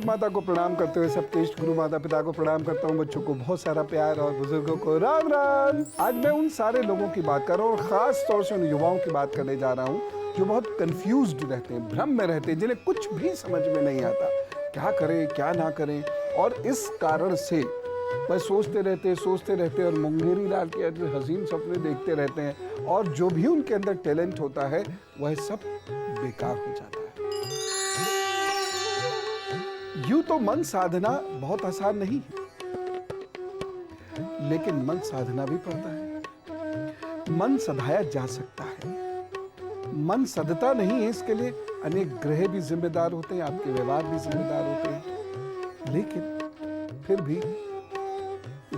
जग माता को प्रणाम करते हुए सबके इष्ट गुरु माता पिता को प्रणाम करता हूँ। बच्चों को बहुत सारा प्यार और बुजुर्गों को राम राम। आज मैं उन सारे लोगों की बात कर रहा हूँ और ख़ास तौर से उन युवाओं की बात करने जा रहा हूँ जो बहुत कंफ्यूज्ड रहते हैं, भ्रम में रहते हैं, जिन्हें कुछ भी समझ में नहीं आता क्या करें क्या ना करें। और इस कारण से वह सोचते रहते और मुंगेरी लाल के हसीन सपने देखते रहते हैं और जो भी उनके अंदर टैलेंट होता है वह सब बेकार हो जाता है। यूं तो मन साधना बहुत आसान नहीं है, लेकिन मन साधना भी पड़ता है। मन सधाया जा सकता है, मन सधता नहीं है, इसके लिए अनेक ग्रह भी जिम्मेदार होते हैं, आपके व्यवहार भी जिम्मेदार होते हैं, लेकिन फिर भी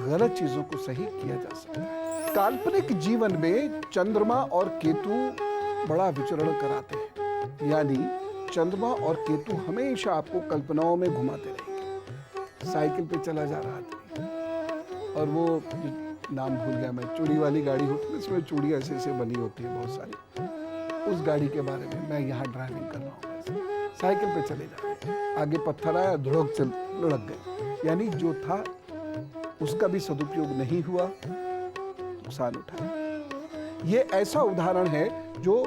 गलत चीजों को सही किया जा सकता है। काल्पनिक जीवन में चंद्रमा और केतु बड़ा विचरण कराते हैं, यानी चंद्रमा और केतु हमेशा आपको कल्पनाओं में घुमाते रहेंगे। साइकिल पे चला जा रहा था और वो नाम भूल गया मैं, चूड़ी वाली गाड़ी होती है, इसमें चूड़ी ऐसे ऐसे बनी होती है बहुत सारी, उस गाड़ी के बारे में मैं यहाँ ड्राइविंग कर रहा हूँ, साइकिल पे चले जा रहे हैं, आगे पत्थर आया, धुड़क चल लुढ़क गए, यानी जो था उसका भी सदुपयोग नहीं हुआ, नुकसान उठाया। ये ऐसा उदाहरण है जो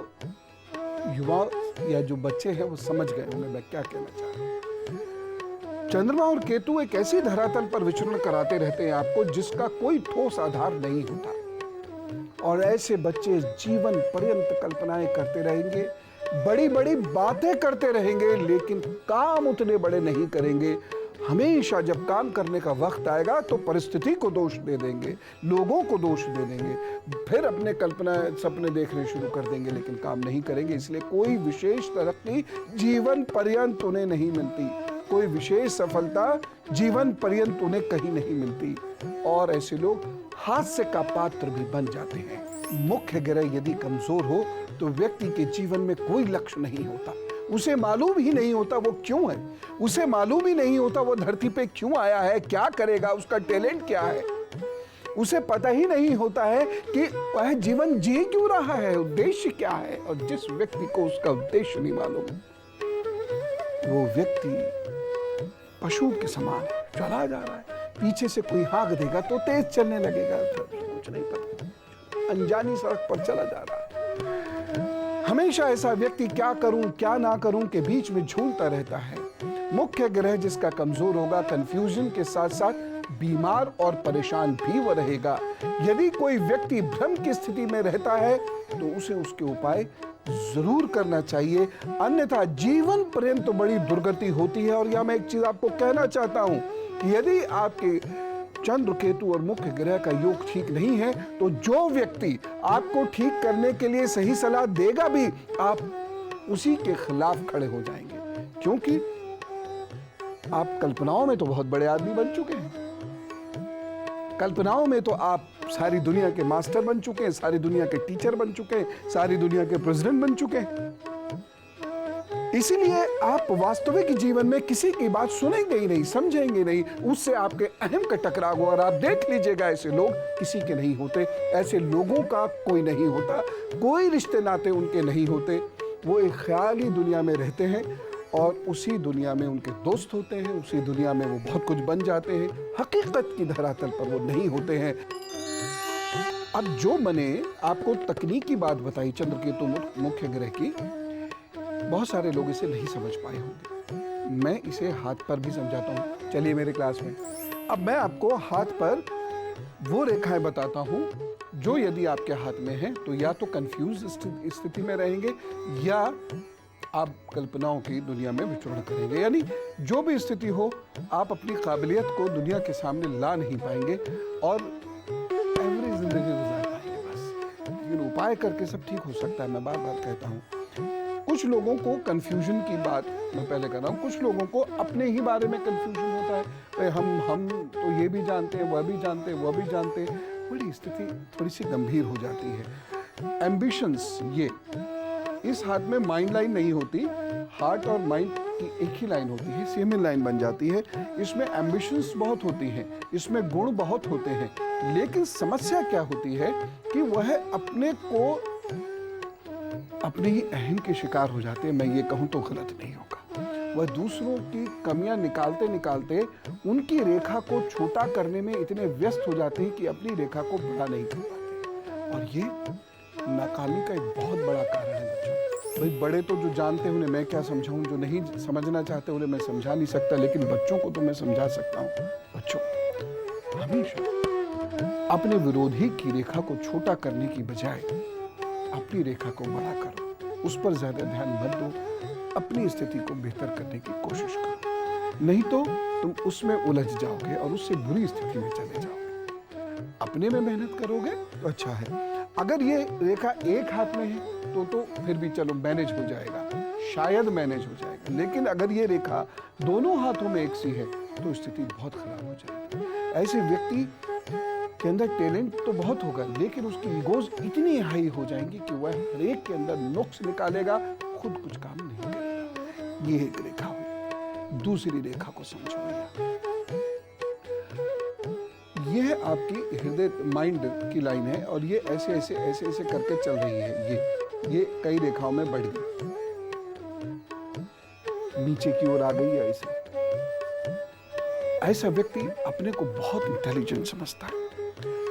युवा या जो बच्चे हैं वो समझ गए होंगे मैं क्या कहना चाह रहा हूं। चंद्रमा और केतु एक ऐसी धरातल पर विचरण कराते रहते हैं आपको जिसका कोई ठोस आधार नहीं होता, और ऐसे बच्चे जीवन पर्यंत कल्पनाएं करते रहेंगे, बड़ी बड़ी बातें करते रहेंगे, लेकिन काम उतने बड़े नहीं करेंगे। हमेशा जब काम करने का वक्त आएगा तो परिस्थिति को दोष दे देंगे, लोगों को दोष दे देंगे, फिर अपने कल्पना सपने देखने शुरू कर देंगे, लेकिन काम नहीं करेंगे। इसलिए कोई विशेष तरक्की जीवन पर्यंत उन्हें नहीं मिलती, कोई विशेष सफलता जीवन पर्यंत उन्हें कहीं नहीं मिलती, और ऐसे लोग हास्य का पात्र भी बन जाते हैं। मुख्य ग्रह यदि कमजोर हो तो व्यक्ति के जीवन में कोई लक्ष्य नहीं होता, उसे मालूम ही नहीं होता वो क्यों है, उसे मालूम ही नहीं होता वो धरती पे क्यों आया है, क्या करेगा, उसका टैलेंट क्या है, उसे पता ही नहीं होता है कि वह जीवन जी क्यों रहा है, उद्देश्य क्या है। और जिस व्यक्ति को उसका उद्देश्य नहीं मालूम, वो व्यक्ति पशु के समान है, चला जा रहा है, पीछे से कोई हाँक देगा तो तेज चलने लगेगा, कुछ नहीं पता, अनजानी सड़क पर चला जा रहा है। हमेशा ऐसा व्यक्ति क्या करूं क्या ना करूं के बीच में झूलता रहता है। मुख्य ग्रह जिसका कमजोर होगा, कंफ्यूजन के साथ साथ बीमार और परेशान भी वह रहेगा। यदि कोई व्यक्ति भ्रम की स्थिति में रहता है तो उसे उसके उपाय जरूर करना चाहिए, अन्यथा जीवन पर्यंत बड़ी दुर्गति होती है। और यह मैं एक चीज आपको कहना चाहता हूं कि यदि आपके चंद्र केतु और मुख्य ग्रह का योग ठीक नहीं है तो जो व्यक्ति आपको ठीक करने के लिए सही सलाह देगा भी, आप उसी के खिलाफ खड़े हो जाएंगे, क्योंकि आप कल्पनाओं में तो बहुत बड़े आदमी बन चुके हैं, कल्पनाओं में तो आप सारी दुनिया के मास्टर बन चुके हैं, सारी दुनिया के टीचर बन चुके हैं, सारी दुनिया के प्रेसिडेंट बन चुके हैं। इसीलिए आप वास्तविक जीवन में किसी की बात सुनेंगे ही नहीं, समझेंगे नहीं, उससे आपके अहम का टकराव हो। और आप देख लीजिएगा ऐसे लोग किसी के नहीं होते, ऐसे लोगों का कोई नहीं होता, कोई रिश्ते नाते उनके नहीं होते, वो एक ख्याली दुनिया में रहते हैं और उसी दुनिया में उनके दोस्त होते हैं, उसी दुनिया में वो बहुत कुछ बन जाते हैं, हकीकत की धरातल पर वो नहीं होते हैं। अब जो मैंने आपको तकनीकी बात बताई चंद्र केतु मुख्य ग्रह की, बहुत सारे लोग इसे नहीं समझ पाए होंगे, मैं इसे हाथ पर भी समझाता हूँ। चलिए मेरे क्लास में अब मैं आपको हाथ पर वो रेखाएं बताता हूँ जो यदि आपके हाथ में है तो या तो कंफ्यूज स्थिति में रहेंगे या आप कल्पनाओं की दुनिया में विचरण करेंगे, यानी जो भी स्थिति हो आप अपनी काबिलियत को दुनिया के सामने ला नहीं पाएंगे और एवरेज जिंदगी गुजार पाएंगे बस। लेकिन उपाय करके सब ठीक हो सकता है, मैं बार बार कहता हूँ। कुछ लोगों को कंफ्यूजन की बात मैं पहले कर रहा हूँ, कुछ लोगों को अपने ही बारे में कंफ्यूजन होता है, हम तो ये भी जानते हैं, वह भी जानते हैं, वह भी जानते हैं, बड़ी स्थिति थोड़ी सी गंभीर हो जाती है। एम्बिशंस, ये इस हाथ में माइंड लाइन नहीं होती, हार्ट और माइंड की एक ही लाइन होती है, सेम ही लाइन बन जाती है। इसमें एम्बिशंस बहुत होती हैं, इसमें गुण बहुत होते हैं, लेकिन समस्या क्या होती है कि वह अपने को अपने ही अहम के शिकार हो जाते हैं। मैं ये कहूँ तो गलत नहीं होगा, वह दूसरों की कमियां निकालते निकालते उनकी रेखा को छोटा करने में इतने व्यस्त हो जाते हैं कि अपनी रेखा को बड़ा नहीं कर पाते। और ये नाकामी का एक बहुत बड़ा कारण है बच्चों। भाई बड़े तो जो जानते हैं उन्हें मैं क्या समझाऊं, जो नहीं समझना चाहते उन्हें मैं समझा नहीं सकता, लेकिन बच्चों को तो मैं समझा सकता हूं। बच्चों, हमेशा अपने विरोधी की रेखा को छोटा करने की बजाय अपनी रेखा को बड़ा करो, उस पर ज्यादा ध्यान मत दो, अपनी स्थिति को बेहतर करने की कोशिश करो। नहीं तो तुम उसमें उलझ जाओगे और उससे बुरी स्थिति में चले जाओगे। अपने में मेहनत करोगे तो अच्छा है। अगर ये रेखा एक हाथ में है तो फिर भी चलो मैनेज हो जाएगा, शायद मैनेज हो जाएगा। लेकिन अगर ये रेखा दोनों हाथों में एक सी है तो स्थिति बहुत खराब हो जाएगी। ऐसे व्यक्ति के अंदर टैलेंट तो बहुत होगा, लेकिन उसकी ईगोज इतनी हाई हो जाएंगी कि वह हर एक के अंदर नुक्स निकालेगा, खुद कुछ काम नहीं करेगा। ये एक रेखा हुई। दूसरी रेखा को समझो। यह आपकी हृदय माइंड की लाइन है और ये ऐसे ऐसे ऐसे ऐसे करके चल रही है। ये कई रेखाओं में बढ़ गई, नीचे की ओर आ गई है। ऐसा व्यक्ति अपने को बहुत इंटेलिजेंट समझता है।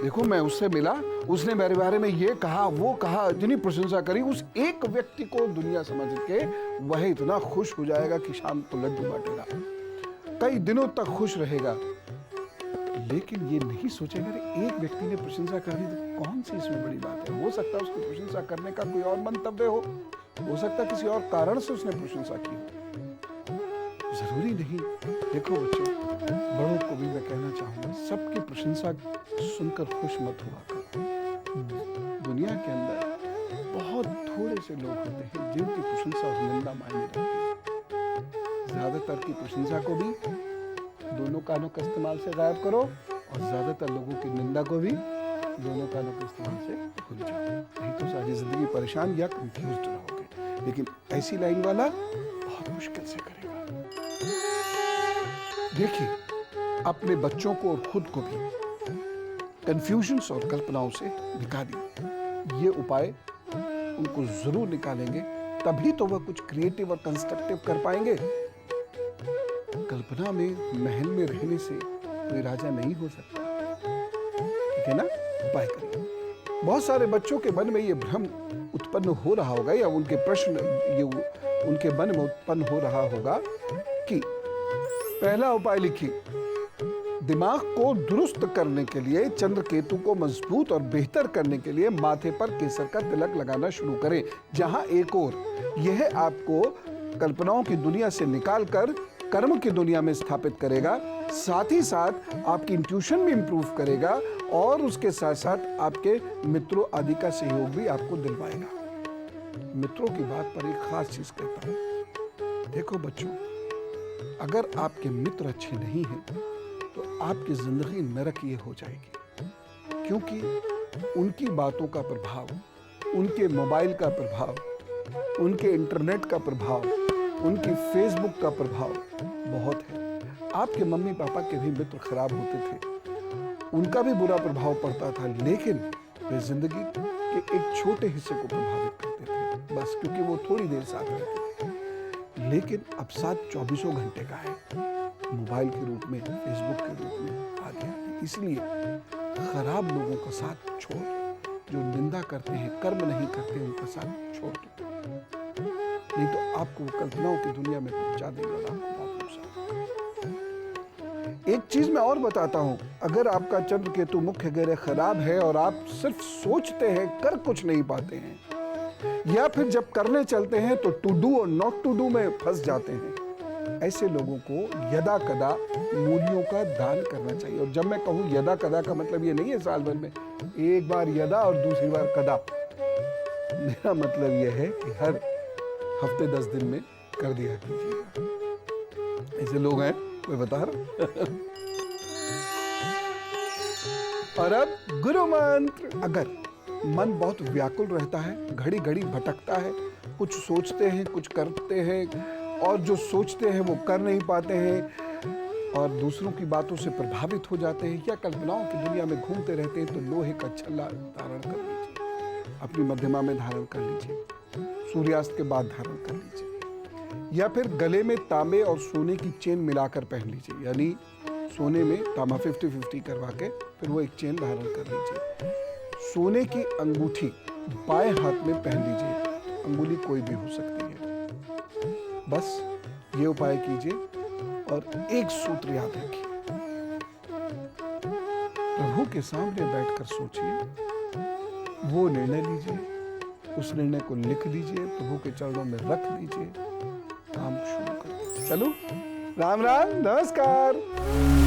देखो, मैं उससे मिला, उसने मेरे बारे में ये कहा वो कहा, इतनी प्रशंसा करी। उस एक व्यक्ति को दुनिया समझ के वह इतना खुश हो जाएगा कि शाम को लड्डू बांटेगा, कई दिनों तक खुश रहेगा। लेकिन ये नहीं सोचेगा कि एक व्यक्ति ने प्रशंसा कर दी तो कौन सी इसमें बड़ी बात है। हो सकता है उसकी प्रशंसा करने का कोई और मंतव्य हो सकता है किसी और कारण से उसने प्रशंसा की हो, जरूरी नहीं। देखो बच्चों, बड़ों को भी मैं कहना चाहूंगा, सबकी प्रशंसा सुनकर खुश मत हुआ करो। दुनिया के अंदर बहुत थोड़े से लोग होते हैं जिनकी प्रशंसा और निंदा मायने रखती है। ज्यादातर की प्रशंसा को भी दोनों कानों का इस्तेमाल से गायब करो और ज्यादातर लोगों की निंदा को भी दोनों कानों के इस्तेमाल से भूल जाओ, नहीं तो सारी जिंदगी परेशान या कंफ्यूज्ड रहोगे। लेकिन ऐसी लाइन वाला बहुत मुश्किल से करेगा। देखिए, अपने बच्चों को और खुद को भी कंफ्यूजन्स और कल्पनाओं से निकालिए। ये उपाय उनको जरूर निकालेंगे, तभी तो वह कुछ क्रिएटिव और कंस्ट्रक्टिव कर पाएंगे। कल्पना में महल में रहने से कोई राजा नहीं हो सकता, ठीक है ना? उपाय करिए। बहुत सारे बच्चों के मन में ये भ्रम उत्पन्न हो रहा होगा या उनके प्रश्न ये उनके मन में उत्पन्न हो रहा होगा कि पहला उपाय लिखिए, दिमाग को दुरुस्त करने के लिए, चंद्र केतु को मजबूत और बेहतर करने के लिए माथे पर केसर का तिलक लगाना शुरू करें। जहां एक और यह आपको कल्पनाओं की दुनिया से निकालकर कर्म की दुनिया में स्थापित करेगा, साथ ही साथ आपकी इंट्यूशन भी इंप्रूव करेगा और उसके साथ साथ आपके मित्रों आदि का सहयोग भी आपको दिलवाएगा। मित्रों की बात पर एक खास चीज कहता हूं। देखो बच्चों, अगर आपके मित्र अच्छे नहीं हैं तो आपकी जिंदगी नरक ये हो जाएगी, क्योंकि उनकी बातों का प्रभाव, उनके मोबाइल का प्रभाव, उनके इंटरनेट का प्रभाव, उनकी फेसबुक का प्रभाव बहुत है। आपके मम्मी पापा के भी मित्र खराब होते थे, उनका भी बुरा प्रभाव पड़ता था, लेकिन वे जिंदगी के एक छोटे हिस्से को प्रभावित करते थे, बस क्योंकि वो थोड़ी देर साथ रहते थे। लेकिन अब साथ 24 घंटे का है, मोबाइल के रूप में, फेसबुक के रूप में आ गया। इसलिए खराब लोगों का साथ छोड़ दो, जो निंदा करते हैं, कर्म नहीं करते, उनका साथ छोड़ दो, नहीं तो आपको कल्पनाओं की दुनिया में पहुंचा देगा और आपको बहुत नुकसान होगा। एक चीज मैं और बताता हूं, अगर आपका चंद्र केतु मुख्य ग्रह खराब है और आप सिर्फ सोचते हैं, कर कुछ नहीं पाते हैं, या फिर जब करने चलते हैं तो टू डू और नॉट टू डू में फंस जाते हैं, ऐसे लोगों को यदा कदा मूलियों का दान करना चाहिए। और जब मैं कहूँ यदा कदा का मतलब ये नहीं है साल भर में एक बार यदा और दूसरी बार कदा, मेरा मतलब यह है कि हर हफ्ते 10 दिन में कर दिया कीजिएगा। ऐसे लोग हैं, मैं बता रहा। और अब गुरु मंत्र। अगर मन बहुत व्याकुल रहता है, घड़ी घड़ी भटकता है, कुछ सोचते हैं, कुछ करते हैं, और जो सोचते हैं वो कर नहीं पाते हैं, और दूसरों की बातों से प्रभावित हो जाते हैं, या कल्पनाओं की दुनिया में घूमते रहते हैं, तो लोहे का छल्ला धारण कर लीजिए, अपनी मध्यमा में धारण कर लीजिए, सूर्यास्त के बाद धारण कर लीजिए। या फिर गले में तांबे और सोने की चेन मिलाकर पहन लीजिए, यानी सोने में तांबा 50-50 करवा के फिर वो एक चेन धारण कर लीजिए। सोने की अंगूठी बाएं हाथ में पहन लीजिए, अंगुली कोई भी हो सकती है। बस ये उपाय कीजिए और एक सूत्र याद रखिए, प्रभु के सामने बैठकर सोचिए, वो निर्णय लीजिए, उस निर्णय को लिख दीजिए, प्रभु के चरणों में रख दीजिए, काम शुरू कर दीजिए। चलो, राम राम, नमस्कार।